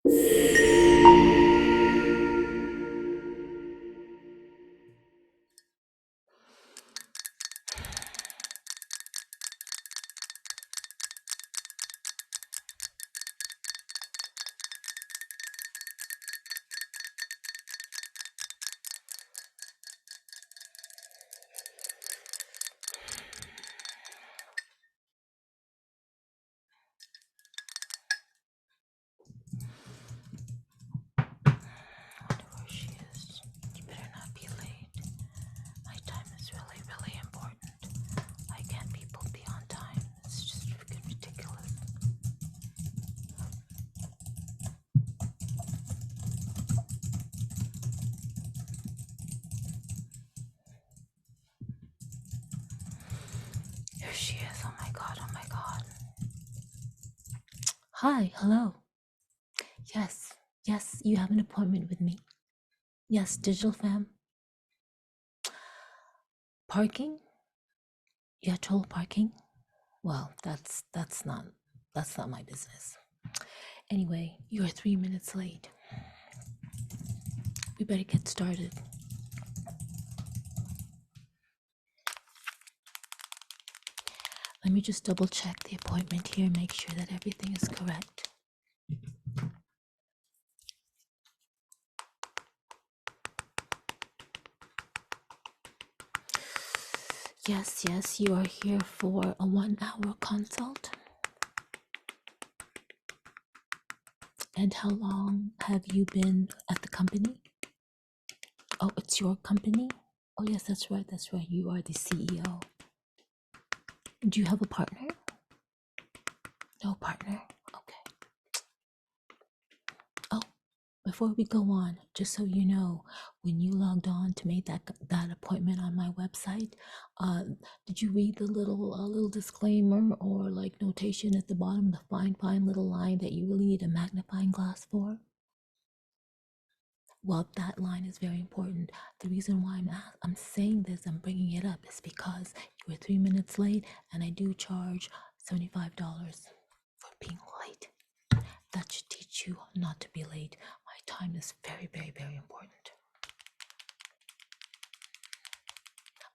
Where she is. You better not be late. My time is really, really important. I can't be on time. It's just freaking ridiculous. Here she is. Oh my god, oh my god. Hi, hello. Yes, yes, you have an appointment with me. Yes, DigitalFemme. Parking? You had trouble parking? Well, that's not my business. Anyway, you are 3 minutes late. We better get started. Let me just double check the appointment here, make sure that everything is correct. Yes, yes, you are here for a 1-hour consult. And how long have you been at the company? Oh, it's your company? Oh, yes, that's right, that's right. You are the CEO. Do you have a partner? No partner? Okay. Oh, before we go on, just so you know, when you logged on to make that appointment on my website, did you read the little disclaimer or like notation at the bottom, the fine little line that you really need a magnifying glass for? Well, that line is very important. The reason why I'm saying this, I'm bringing it up, is because you were 3 minutes late, and I do charge $75 for being late. That should teach you not to be late. My time is very, very, very important.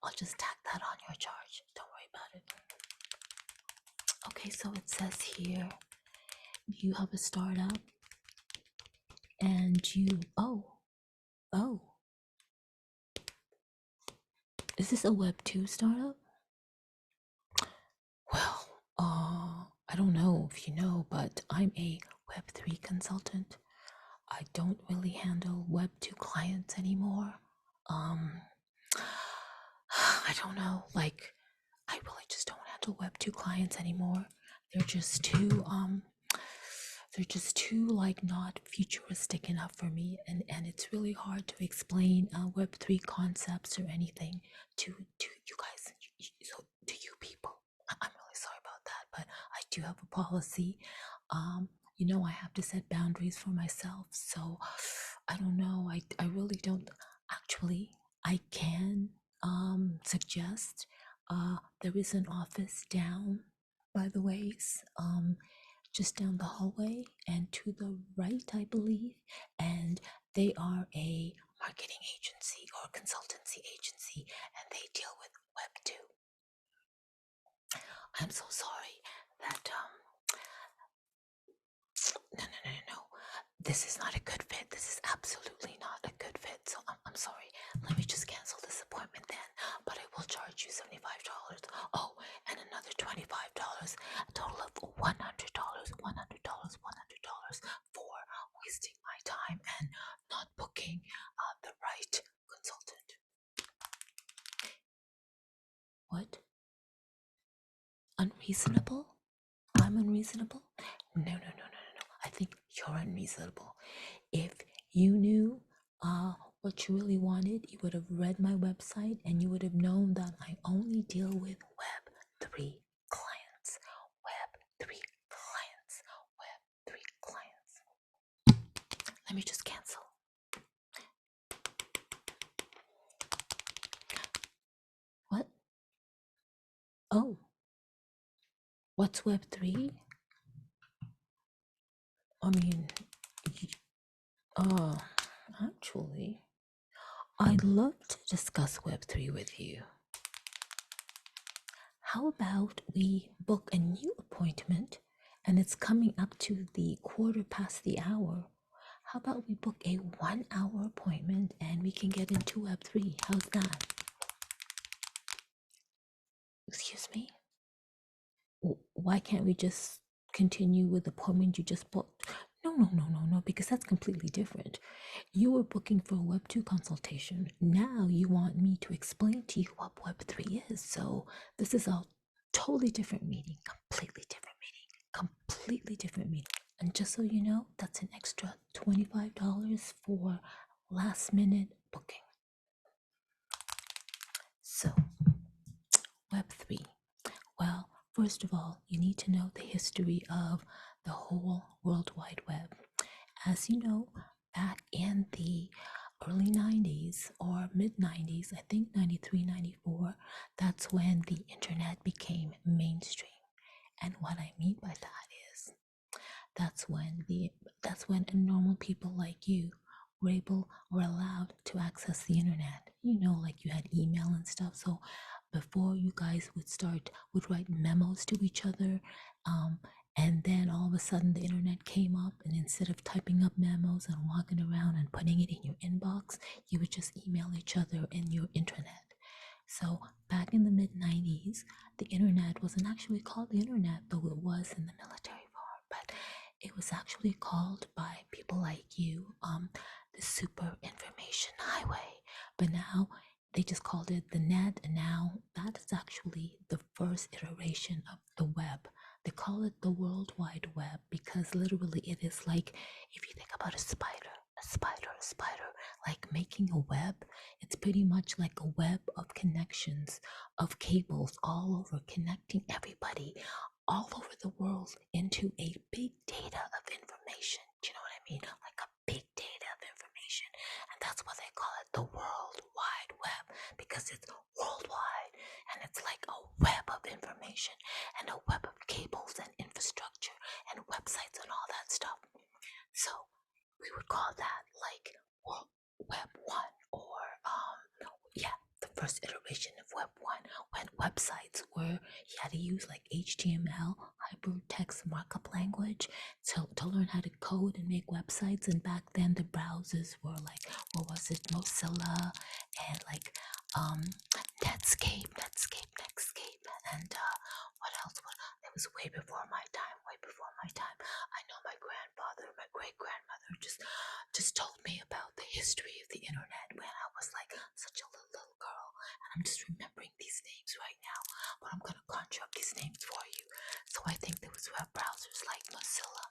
I'll just tack that on your charge. Don't worry about it. Okay, so it says here you have a startup and you, oh, is this a Web2 startup? Well, I don't know if you know, but I'm a Web3 consultant. I don't really handle Web2 clients anymore. I don't know, like, I really just don't handle Web2 clients anymore. They're just too like not futuristic enough for me, and it's really hard to explain Web3 concepts or anything to you guys, so to you people. I'm really sorry about that, but I do have a policy. You know, I have to set boundaries for myself, so I don't know. I really don't. Actually, I can suggest there is an office down by the ways, just down the hallway and to the right, I believe, and they are a marketing agency or consultancy agency, and they deal with Web2. I'm so sorry that no. This is not a good fit. This is absolutely not a good fit. So I'm sorry. Let me just cancel this appointment then. But I will charge you $75. Oh, and another $25. A total of $100. $100 for wasting my time and not booking the right consultant. What? Unreasonable? I'm unreasonable? No. I think you're unreasonable. If you knew what you really wanted, you would have read my website and you would have known that I only deal with Web3 clients. Web3 clients. Web3 clients. Let me just cancel. What? Oh. What's Web3? I mean, Uh, Actually, I'd love to discuss Web3 with you. How about we book a new appointment and it's coming up to the quarter past the hour? How about we book a 1 hour appointment and we can get into Web3? How's that? Excuse me? Why can't we just continue with the appointment you just booked? No, because that's completely different. You were booking for a Web2 consultation. Now you want me to explain to you what Web3 is. So this is a totally different meeting, completely different meeting, completely different meeting. And just so you know, that's an extra $25 for last minute booking. So, Web3. Well, first of all, you need to know the history of the whole World Wide Web. As you know, back in the early 90s or mid 90s, I think 93, 94, that's when the internet became mainstream. And what I mean by that is that's when normal people like you were allowed to access the internet. You know, like you had email and stuff. So before you guys would write memos to each other, and then all of a sudden the internet came up, and instead of typing up memos and walking around and putting it in your inbox, you would just email each other in your internet. So back in the mid 90s, the internet wasn't actually called the internet, though it was in the military form, but it was actually called by people like you, the super information highway. But now they just called it the net, and now that is actually the first iteration of the web. They call it the World Wide Web because literally it is like, if you think about a spider, like making a web, it's pretty much like a web of connections, of cables all over, connecting everybody all over the world into a big data of information. Do you know what I mean? Like a big data of information. And that's why they call it the World Wide Web, because it's worldwide and it's like a web of information and a web of cables and infrastructure and websites and all that stuff. So we would call that like Web 1, or yeah, the first iteration of Web 1, when websites were, you had to use like HTML, hypertext markup language, to learn how to code and make websites. And back then the browsers were like, what was it, Mozilla, and like Netscape, and what else? It was way before my time, I know my grandfather, my great grandmother just told me about the history of the internet when I was like such a little girl, and I'm just remembering these names right now, but I'm gonna conjure up these names for you. So I think there was web browsers like Mozilla,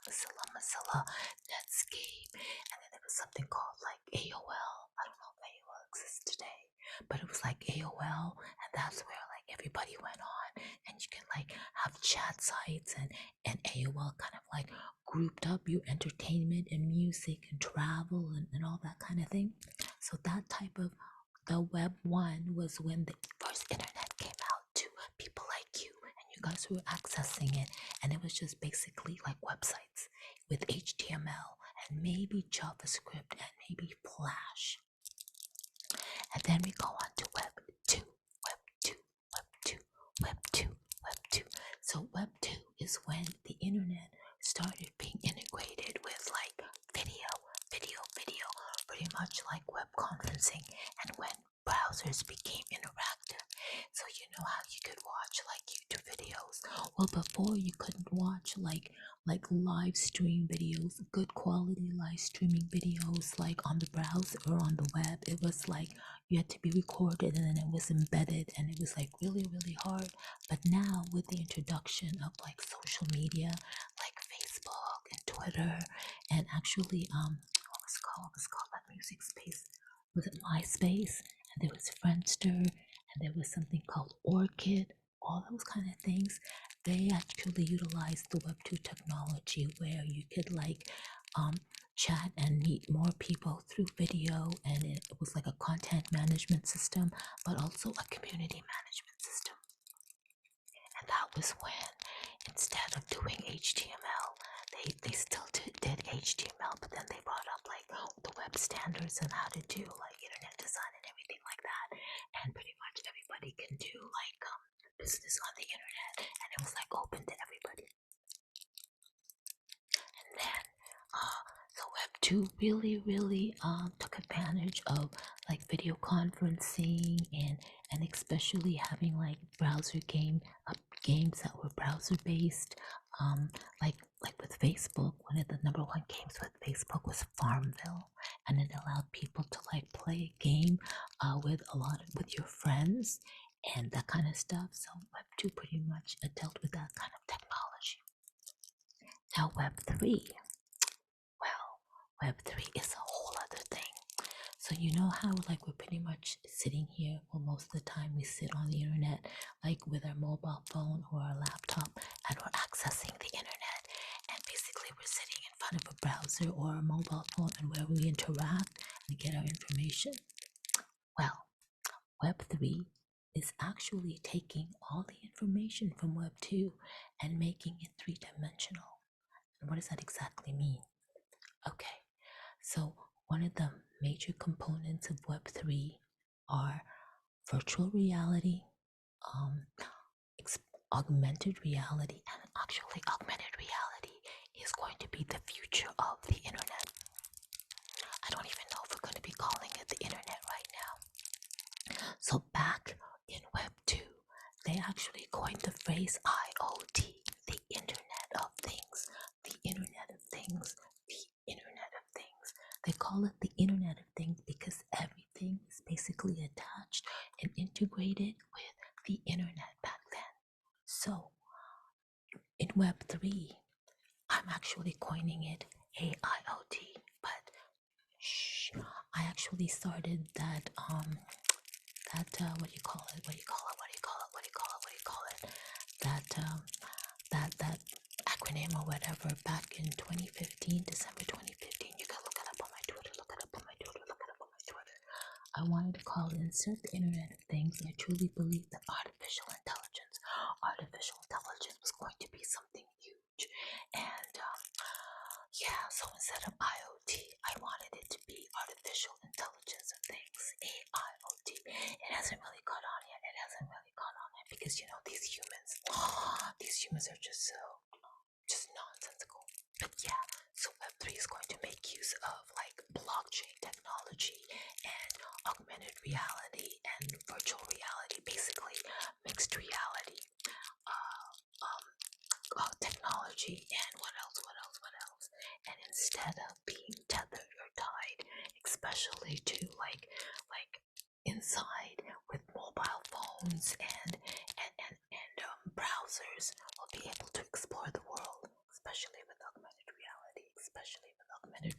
Netscape, and then there was something called like AOL. I don't know if AOL exists today, but it was like AOL, and that's where like everybody went on, and you can like have chat sites, and AOL kind of like grouped up your entertainment and music and travel and all that kind of thing. So that type of, the Web 1 was when the first internet came out to people like you, and you guys were accessing it, and it was just basically like websites with HTML and maybe JavaScript and maybe Flash. And then we go on to Web 2, Web 2, Web 2, Web 2, Web 2. So Web 2 is when the internet started being integrated with like video, pretty much like web conferencing, and when browsers became interactive. So you know how you could watch like YouTube videos. Well, before you couldn't watch like live stream videos, good quality live streaming videos like on the browser or on the web. It was like you had to be recorded, and then it was embedded, and it was like really hard. But now with the introduction of like social media like Facebook and Twitter, and actually what was called that music space, was it MySpace, and there was Friendster, and there was something called Orchid, all those kind of things. They actually utilized the Web2 technology where you could like chat and meet more people through video, and it was like a content management system, but also a community management system. And that was when, instead of doing HTML, they still did HTML, but then they brought up like the standards on how to do like internet design and everything like that. And pretty much everybody can do like business on the internet, and it was like open to everybody. And then so Web2 really took advantage of like video conferencing and especially having like browser games that were browser based. Like with Facebook, one of the number one games with Facebook was Farmville, and it allowed people to like play a game with your friends and that kind of stuff. So Web2 pretty much dealt with that kind of technology. Now Web3, well, Web3 is a whole other thing. So you know how like we're pretty much sitting here, well most of the time we sit on the internet like with our mobile phone or our laptop, and we're accessing the internet, and basically we're sitting in front of a browser or a mobile phone and where we interact and get our information. Well, Web3 is actually taking all the information from Web2 and making it three-dimensional. And what does that exactly mean? Okay, so one of the major components of Web3 are virtual reality, augmented reality, and actually augmented reality is going to be the future of the internet. I don't even know if we're going to be calling it the internet right now. So back in Web2, they actually coined the phrase IoT, the Internet of Things, the Internet of Things, the Internet of Things. They call it the Internet of Things because everything is basically attached and integrated with the internet back then. So in Web3, I'm actually coining it AIoT, but shh, I actually started that what do you call it? That acronym or whatever back in 2015, December 2015. You can look it up on my Twitter. I wanted to call it Insert the Internet of Things. I truly believe that artificial intelligence was going to be something huge. And yeah, so instead of IoT, I wanted it to be artificial intelligence of things, AIoT. It hasn't really caught on yet. Because you know these humans are just nonsensical. But yeah, so Web3 is going to make use of like blockchain technology and augmented reality and virtual reality, basically mixed reality technology, and what else? And instead of being tethered or tied, especially to like inside with mobile phones and browsers, we'll be able to explore the world, especially with augmented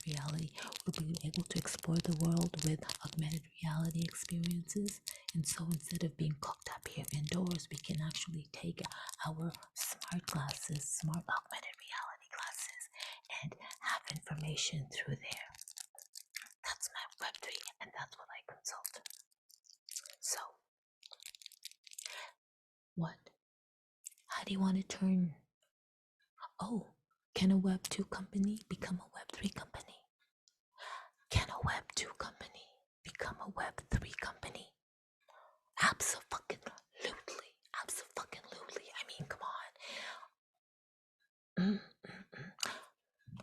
reality. We'll be able to explore the world with augmented reality experiences. And so instead of being cooped up here indoors, we can actually take our smart augmented reality glasses, and have information through there. That's my Web3, and that's what I consult. So, what? How do you want to turn? Oh, can a Web2 company become a Web3 company? Can a Web2 company become a Web3 company? Absolutely. I mean, come on.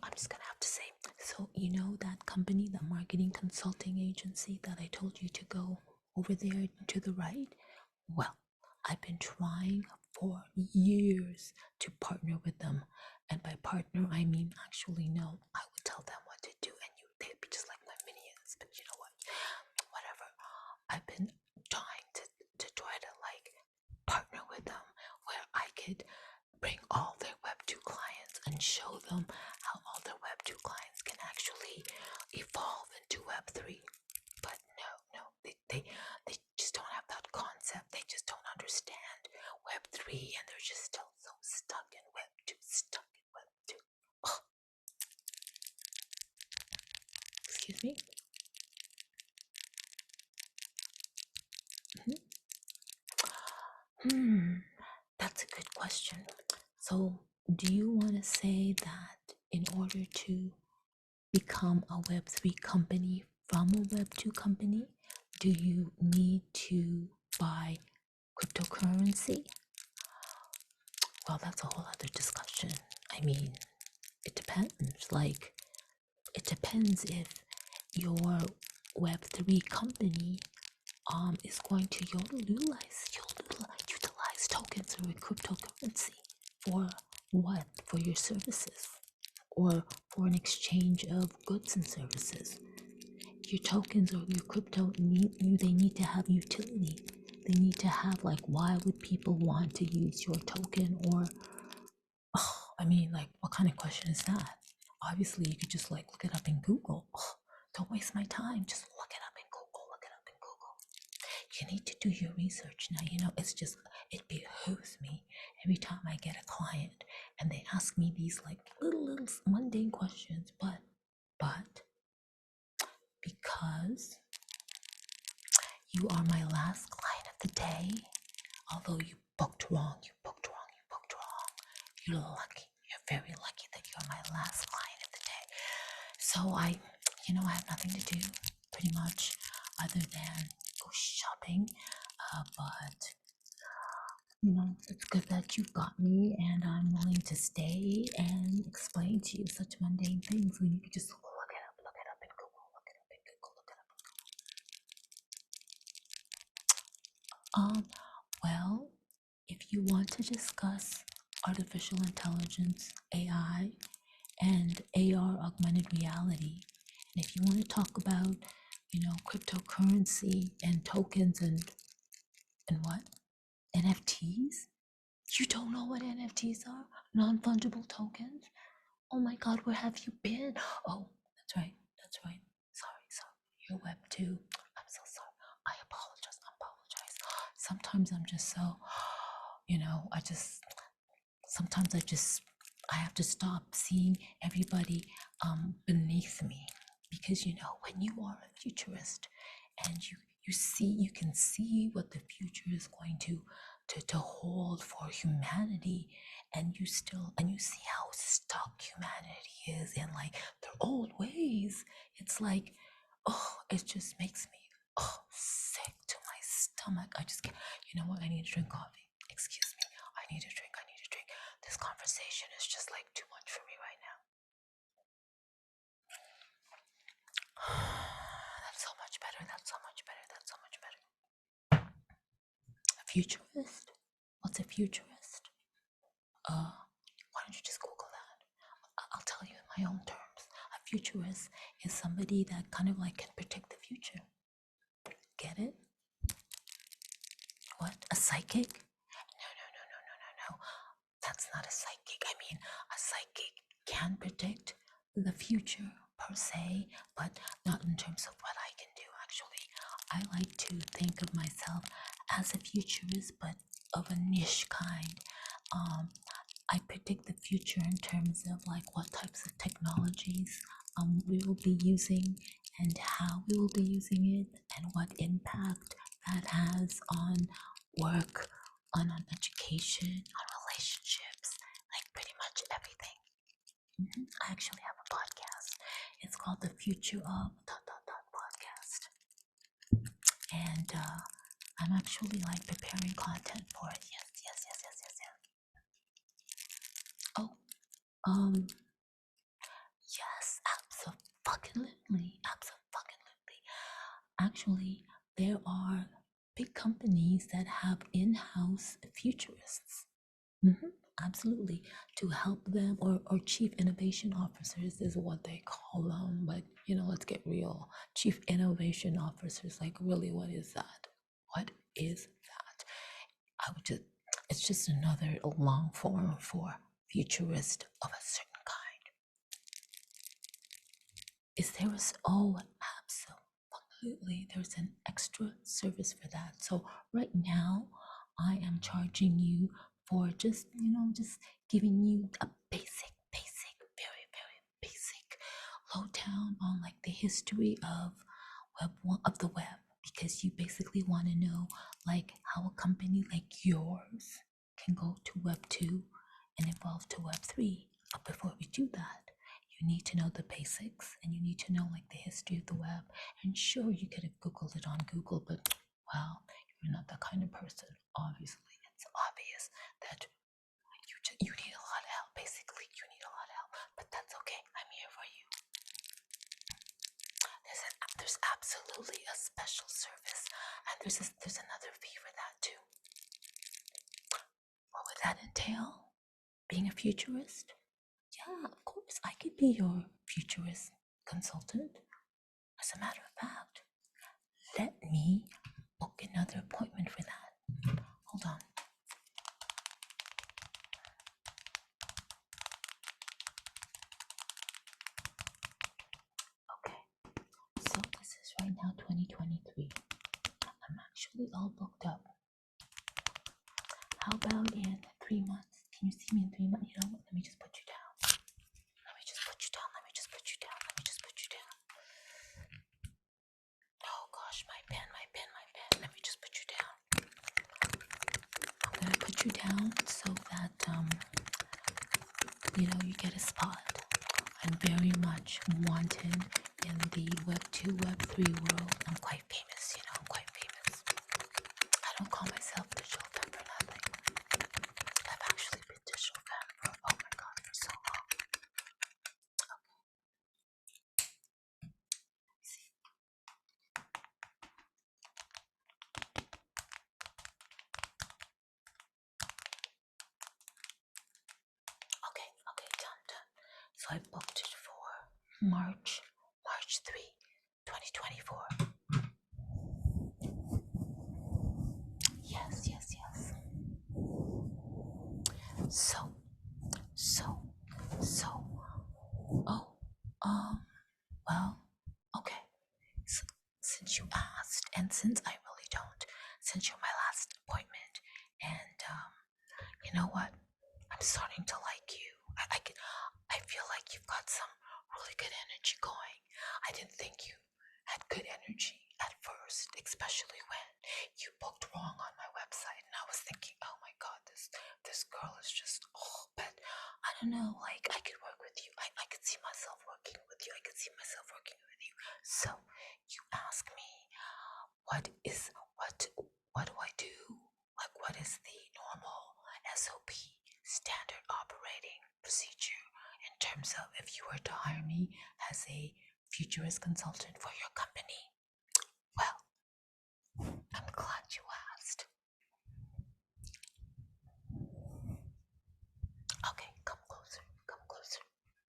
I'm just gonna have to say, so you know that company, the marketing consulting agency that I told you to go over there to the right? Well, I've been trying for years to partner with them, and by partner I mean actually no, I would tell them what to do and they'd be just like my minions. But you know what? Whatever. I've been trying to try to like partner with them where I could bring all their Web2 clients and show them how all their Web2 clients can actually evolve into Web3. But no, they just don't have that concept. They just don't understand Web3, and they're just still so stuck in Web2. Oh, excuse me. That's a good question. So, do you want to say that in order to become a Web3 company from a Web2 company? Do you need to buy cryptocurrency? Well, that's a whole other discussion. I mean, it depends. Like, it depends if your Web3 company is going to utilize tokens or cryptocurrency for what? For your services or for an exchange of goods and services. Your tokens or your crypto they need to have utility. They need to have, like, why would people want to use your token? Or I mean, like, what kind of question is that? Obviously you could just like look it up in Google. Don't waste my time, just look it up in Google. You need to do your research. Now, it's just, it behooves me every time I get a client and they ask me these like little mundane questions, but because you are my last client of the day, although you booked wrong, you're lucky. You're very lucky that you're my last client of the day. So I have nothing to do pretty much other than go shopping. But it's good that you've got me and I'm willing to stay and explain to you such mundane things when you can just look it up in Google, well, if you want to discuss artificial intelligence, AI, and AR, augmented reality, and if you want to talk about, cryptocurrency and tokens and what? NFTs? You don't know what NFTs are? Non-fungible tokens? Oh my God, where have you been? Oh, that's right. Sorry. You're Web2. I'm so sorry. I apologize. Sometimes I'm just so, sometimes I have to stop seeing everybody beneath me, because when you are a futurist and you can see what the future is going to hold for humanity, and you see how stuck humanity is in like their old ways. It's like, it just makes me sick to my stomach. I just can't. You know what? I need to drink coffee. Excuse me. I need a drink. This conversation is just like too much for me right now. That's so much better. A futurist? What's a futurist? Why don't you just Google that? I'll tell you in my own terms. A futurist is somebody that kind of like can predict the future. Get it? What? A psychic? No. That's not a psychic. I mean, a psychic can predict the future per se, but not in terms of what I can do. Actually, I like to think of myself as a futurist, but of a niche kind. I predict the future in terms of like what types of technologies we will be using and how we will be using it, and what impact that has on work, on education, on relationships, like pretty much everything. I actually have a podcast. It's called the Future of podcast, and I'm actually like preparing content for it. Yes. Oh, yes, absolutely. Actually, there are big companies that have in-house futurists. Absolutely, to help them, or chief innovation officers is what they call them. But let's get real. Chief innovation officers, like, really, what is that? I would just It's just another long form for futurist of a certain kind. Is there a oh, absolutely, there's an extra service for that. So right now I am charging you for just giving you a basic, very basic lowdown on like the history of the web, because you basically want to know like how a company like yours can go to Web 2 and evolve to Web 3. But before we do that, you need to know the basics, and you need to know like the history of the web. And sure, you could have Googled it on Google, but well, you're not that kind of person. Obviously, it's obvious that you need a lot of help. Basically, you need a lot of help, but that's okay. I'm here for you. There's absolutely a special service, and there's another fee for that too. What would that entail? Being a futurist? Yeah, of course, I could be your futurist consultant. As a matter of fact, let me book another appointment for that. Hold on. Okay, so this is right now 2023. I'm actually all booked up. How about in 3 months? Can you see me in 3 months? You know what? Let me just put you down. Let me just put you down. Let me just put you down. Let me just put you down. Oh gosh, my pen. Let me just put you down. I'm gonna put you down so that you get a spot. I'm very much wanted in the Web2, Web3 world. I'm quite famous, I'm quite famous. I don't call myself DigitalFemme for nothing. I've actually been DigitalFemme for, oh my god, for so long. Okay, done. So I booked it for March 3, 2024. Yes. So, well, okay. So, since you asked, and since I really don't, since you're my last appointment, and you know what? I'm starting to like you. I feel like you've got some really good energy going. I didn't think you had good energy at first, especially when you booked wrong on my website, and I was thinking, oh my god, this girl is just, but I don't know, like I could work with you. I could see myself working with you. So you ask me, what do I do? Like, what is the normal SOP, standard operating procedure, in terms of if you were to hire me as a futurist consultant for your company? Well, I'm glad you asked. Okay, come closer.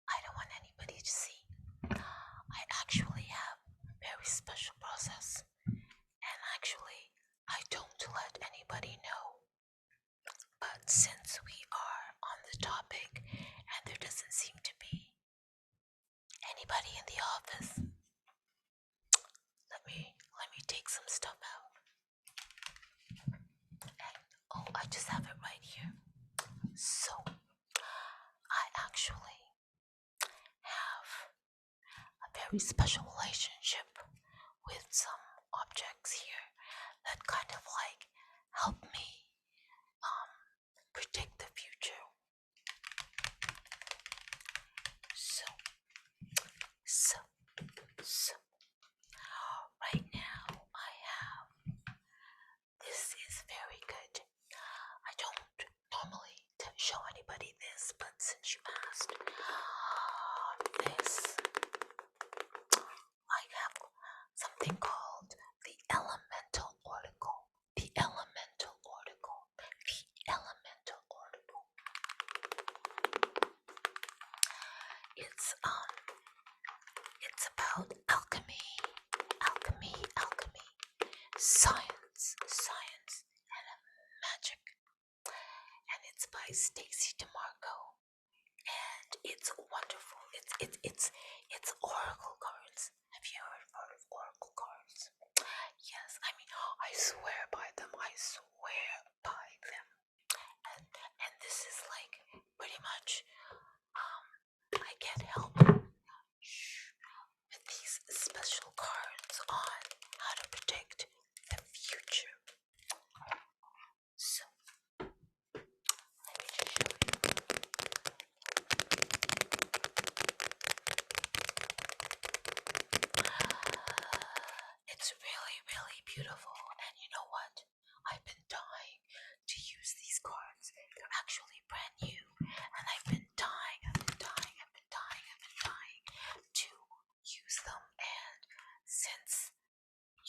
I don't want anybody to see. I actually have a very special process, and actually I don't let anybody know. But since we are on the topic and there doesn't seem to be anybody in the office, let me take some stuff out. And I just have it right here. So I actually have a very special relationship with some objects here that kind of like help me predict the future. So right now I have, this is very good. I don't normally show anybody this, but since you asked, I have something called the elemental article. It's about alchemy, science, and magic. And it's by Stacy DeMarco. And it's wonderful. It's oracle cards. Have you heard of oracle cards? Yes, I mean, I swear by them. And this is like pretty much I get help with these special cards on how to predict the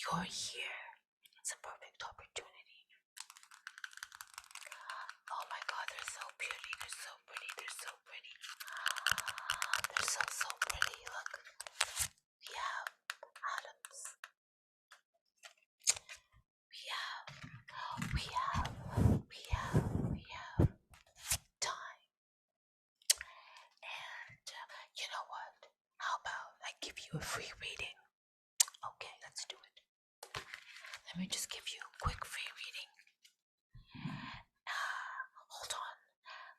you're here. It's a perfect opportunity. Oh my god, they're so pretty. They're so pretty. They're so pretty. They're so pretty. Look. We have atoms. We have time. And you know what? How about I give you a free reading? Okay, let's do it. Let me just give you a quick free reading. Hold on.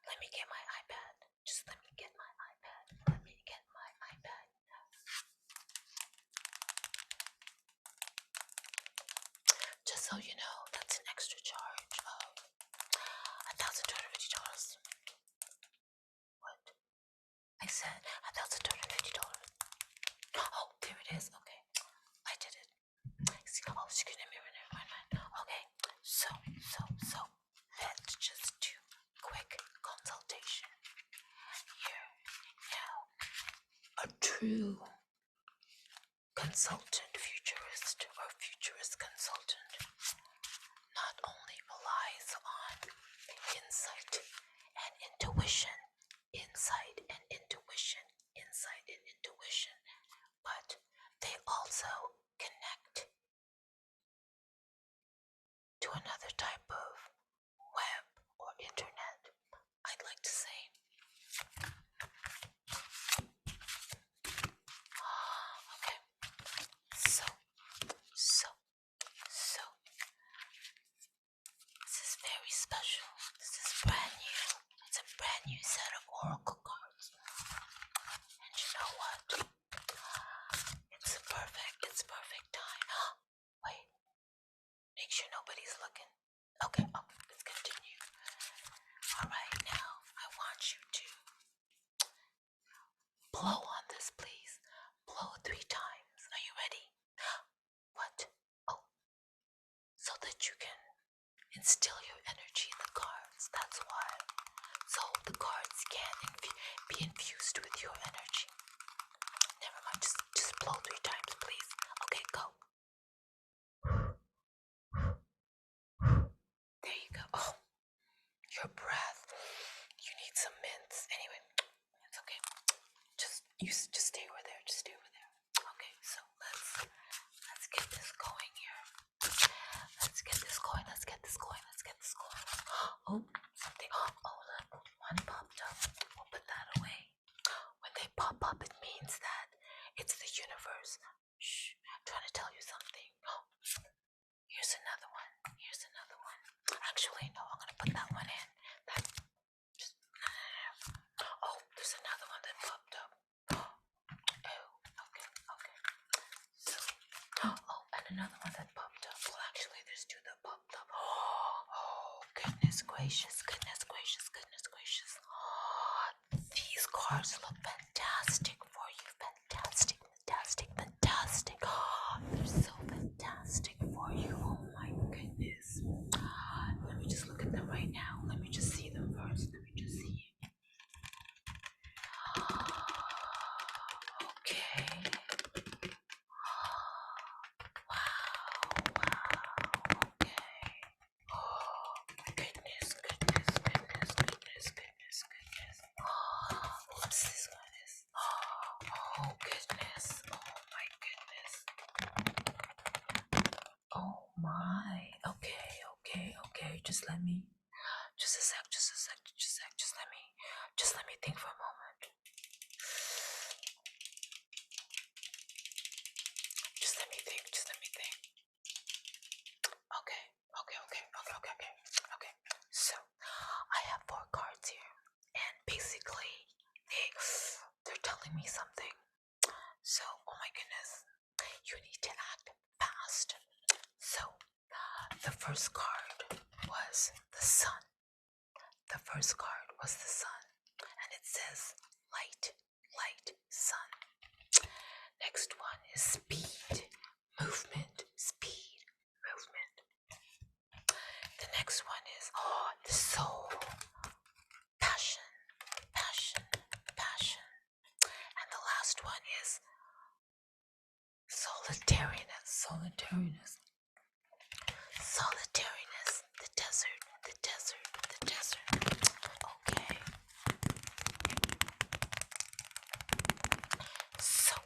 Let me get my iPad. Just let me get my iPad. Let me get my iPad. Just so you know, that's an extra charge of $1,250. What? I said $1,250. Oh, there it is. Okay, I did it. Oh, excuse me. Never mind. Okay, so let's just do quick consultation here now. A true consultant, futurist, or futurist consultant not only relies on insight and intuition, but they also connect to another type of web or internet, I'd like to say. Okay, so this is very special. This is brand new. It's a brand new set of oracle cards. And you know what? It's perfect time. Wait, make sure nobody's looking. Okay, let's continue. Alright, now I want you to blow on this, please. Blow 3 times. Are you ready? What? Oh, so that you can instill your energy in the cards. That's why. So the cards can be infused with your energy. Never mind, just blow 3 times, please. Okay, go. There you go. Oh, your breath. You need some mints. Anyway, it's okay. Just stay over there. Just stay over there. Okay, so let's get this going here. Let's get this going. Oh, something. Oh, look, one popped up. We'll put that away. When they pop up, it means that it's the universe. Shh, I'm trying to tell you something. Oh, here's another one. Actually, no, I'm gonna put that one in. Oh, there's another one that popped up. Oh, okay. So, and another one that popped up. Well, actually, there's 2 that popped up. Oh, goodness gracious. These cards look fantastic for you. Fantastic. They're so fantastic for you. Oh my goodness. Let me just look at them right now. Let me just see them first. Let me just see. Okay. Wow. Okay. Oh, goodness. What's this one is? Oh, goodness. Oh, my goodness. Oh, my. Okay. Just let me think for a moment. Just let me think. Okay. So, I have 4 cards here, and basically, they're telling me something. So, oh my goodness, you need to act fast. So, the first card was the sun. And it says light, sun. Next one is speed, movement. The next one is the soul, passion. And the last one is solitariness. Solitariness. Solitariness. The desert. The desert. The desert. Okay. So.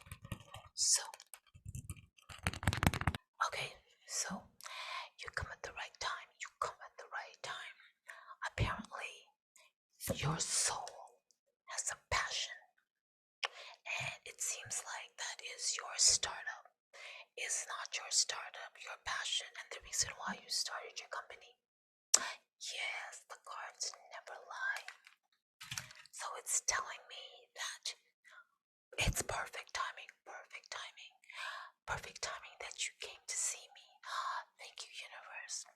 Okay. So you come at the right time. You come at the right time. Apparently, your soul has a passion, and it seems like that is your startup. Is not your startup, your passion, and the reason why you started your company. Yes, the cards never lie. So it's telling me that it's perfect timing, perfect timing, perfect timing that you came to see me. Thank you, universe.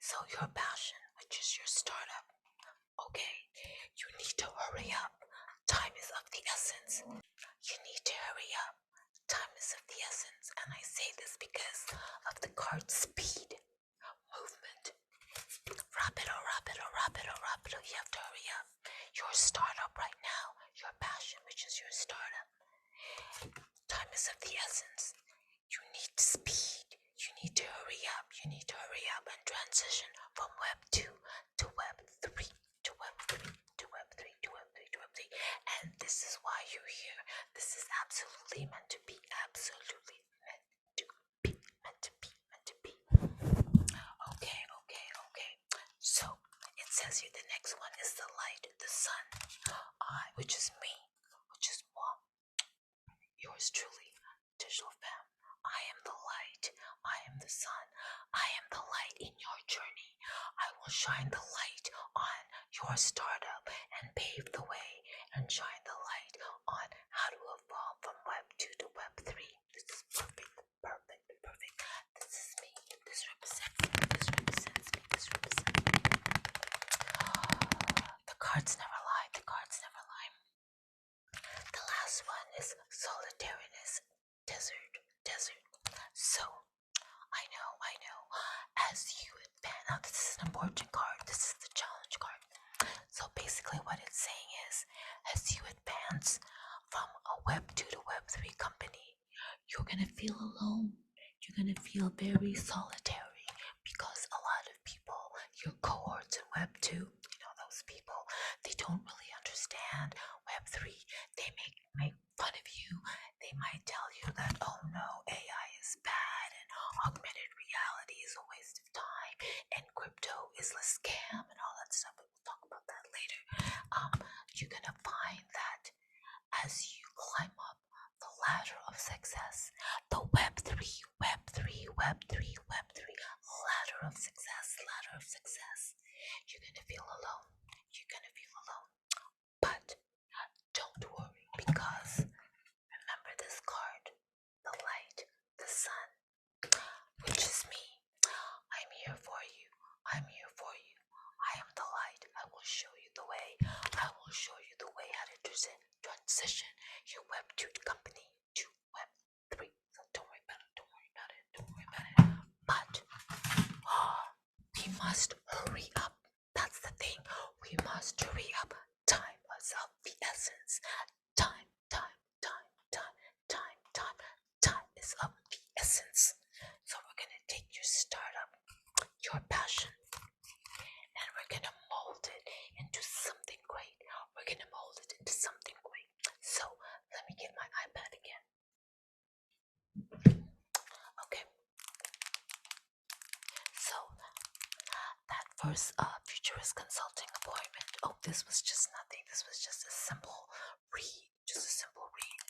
So your passion, which is your startup, okay, you need to hurry up. Time is of the essence. You need to hurry up. Time is of the essence. And I say this because of the card speed, movement. Rapido, rapido, rapido, rapido. You have to hurry up. Your startup right now, your passion, which is your startup. Time is of the essence. You need speed. You need to hurry up. You need to hurry up and transition from Web 2 to Web 3 to Web 3 to Web 3 to Web 3 to Web 3. And this is why you're here. This is absolutely meant to be. Absolutely meant to be. Meant to be. Meant to be. Okay, okay, okay. So it says here the next one is the light, the sun, which is me, which is moi. Yours truly, DigitalFemme. I am the light. I am the sun. I am the light in your journey. I will shine the light on your startup and pave the way and shine the light on how to evolve from Web 2 to Web 3. This is perfect, perfect, perfect. This is me. This represents me. This represents me. This represents me. The cards never lie. The cards never lie. The last one is solitariness, desert, desert. So, I know, as you advance, now this is an important card, this is the challenge card. So basically what it's saying is, as you advance from a Web 2 to Web 3 company, you're gonna feel alone. You're gonna feel very solitary because a lot of people, your cohorts in Web 2, those people, they don't really understand Web 3. They make fun of you. They might tell you that, oh no, AI is bad and augmented reality is a waste of time and crypto is a scam and all that stuff. But we'll talk about that later. You're gonna find that as you climb up the ladder of success, the Web 3, Web 3, Web 3, Web 3 ladder of success, you're gonna feel alone. You're gonna feel alone. But don't worry, because remember this card, the light, the sun, which is me. I'm here for you. I'm here for you. I am the light. I will show you the way. I will show you the way how to transition your Web 2 company to Web 3. So don't worry about it. Don't worry about it. Don't worry about it. But we must hurry up. That's the thing. We must hurry up. Time is of the essence. Time, time, time, time, time, time, time is of the essence. So we're gonna take your startup, your passion, and we're gonna mold it into something great. We're gonna mold it into something great. So let me get my iPad again. Okay. So that first futurist consulting appointment. Oh, this was just nothing. This was just a simple read. Just a simple read.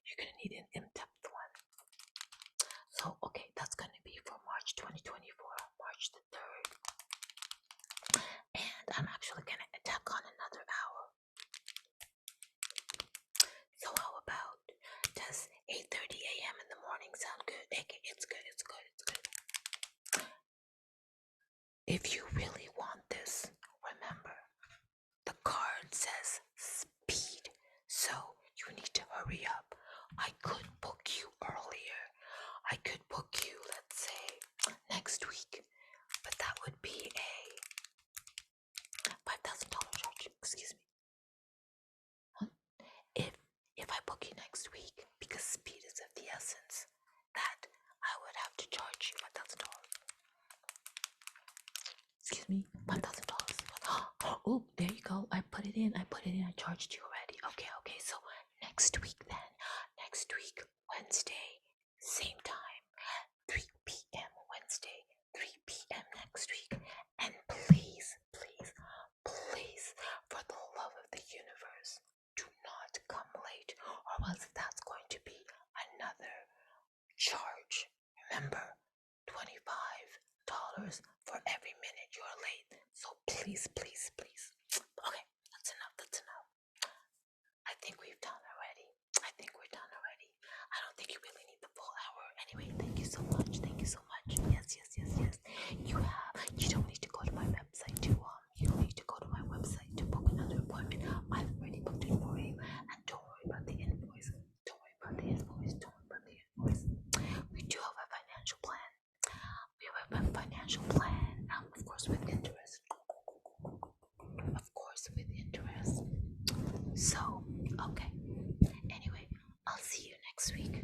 You're gonna need an in-depth one. So okay, that's gonna be for March 2024, March the 3rd. And I'm actually gonna attack on another hour. So how about, does 8:30 a.m. in the morning sound good? It's good, it's good, it's good. If you really want this, remember, the card says speed, so you need to hurry up. I could book you earlier. I could book you, let's say, next week, but that would be a $5,000 charge. Excuse me. If I book you next week, because speed is of the essence, that I would have to charge me $5,000. Oh, there you go. I put it in. I charged you already. Okay. So next week then. Next week, Wednesday, same time, 3 p.m. Wednesday, 3 p.m. next week. And please, for the love of the universe, do not come late, or else that's going to be another charge. Remember, $25 for every minute you're late. So please. Okay, that's enough. I think we're done already. I don't think you really need the full hour. Anyway, thank you so much. Yes. You don't need to go to my website to book another appointment. I've already booked it for you. And don't worry about the invoice. We do have a financial plan. Of course, with interest. So, okay. Anyway, I'll see you next week.